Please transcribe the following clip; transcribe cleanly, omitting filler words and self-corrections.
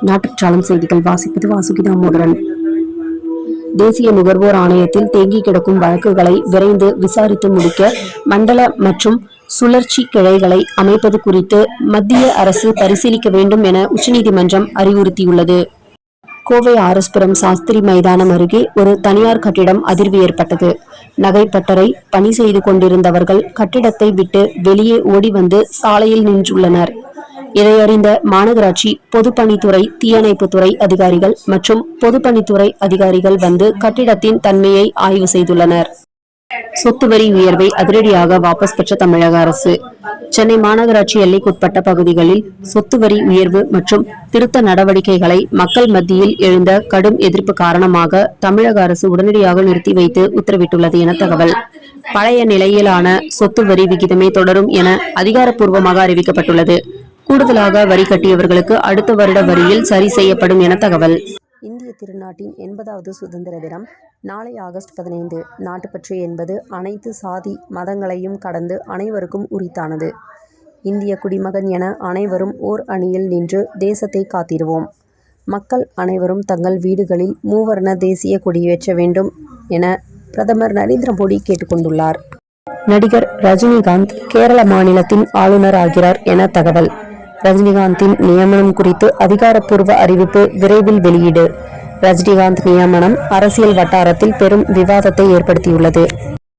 நாட்டுச்சாளம் செய்திகள் வாசிப்பது வாசுகி தாமோதரன். தேசிய நுகர்வோர் ஆணையத்தில் தேங்கி கிடக்கும் வழக்குகளை விரைந்து விசாரித்து முடிக்க மண்டல மற்றும் சுழற்சி கிளைகளை அமைப்பது குறித்து மத்திய அரசு பரிசீலிக்க வேண்டும் என உச்சநீதிமன்றம் அறிவுறுத்தியுள்ளது. கோவை ஆர்எஸ்புரம் சாஸ்திரி மைதானம் அருகே ஒரு தனியார் கட்டிடம் அதிர்வு ஏற்பட்டது. நகைப்பட்டறை பணி செய்து கொண்டிருந்தவர்கள் கட்டிடத்தை விட்டு வெளியே ஓடி வந்து சாலையில் நின்றுள்ளனர். இதையறிந்த மாநகராட்சி பொதுப்பணித்துறை, தீயணைப்புத்துறை அதிகாரிகள் மற்றும் பொதுப்பணித்துறை அதிகாரிகள் வந்து கட்டிடத்தின் தன்மையை ஆய்வு செய்துள்ளனர். சொத்து வரி உயர்வை அதிரடியாக வாபஸ் பெற்ற தமிழக அரசு. சென்னை மாநகராட்சி எல்லைக்குட்பட்ட பகுதிகளில் சொத்து வரி உயர்வு மற்றும் திருத்த நடவடிக்கைகளை மக்கள் மத்தியில் எழுந்த கடும் எதிர்ப்பு காரணமாக தமிழக அரசு உடனடியாக நிறுத்தி வைத்து உத்தரவிட்டுள்ளது என தகவல். பழைய நிலையிலான சொத்து வரி விகிதமே தொடரும் என அதிகாரப்பூர்வமாக அறிவிக்கப்பட்டுள்ளது. கூடுதலாக வரி கட்டியவர்களுக்கு அடுத்த வருட வரியில் சரி செய்யப்படும் என தகவல். இந்திய திருநாட்டின் 80வது சுதந்திர தினம் நாளை ஆகஸ்ட் 15. நாட்டுப்பற்று என்பது அனைத்து சாதி மதங்களையும் கடந்து அனைவருக்கும் உரித்தானது. இந்திய குடிமகன் என அனைவரும் ஓர் அணியில் நின்று தேசத்தை காத்திடுவோம். மக்கள் அனைவரும் தங்கள் வீடுகளில் மூவர்ண தேசிய கொடியேற்ற வேண்டும் என பிரதமர் நரேந்திர மோடி கேட்டுக்கொண்டுள்ளார். நடிகர் ரஜினிகாந்த் கேரள மாநிலத்தின் ஆளுநர் ஆகிறார் என தகவல். ரஜினிகாந்தின் நியமனம் குறித்து அதிகாரப்பூர்வ அறிவிப்பு விரைவில் வெளியீடு. ரஜினிகாந்த் நியமனம் அரசியல் வட்டாரத்தில் பெரும் விவாதத்தை ஏற்படுத்தியுள்ளது.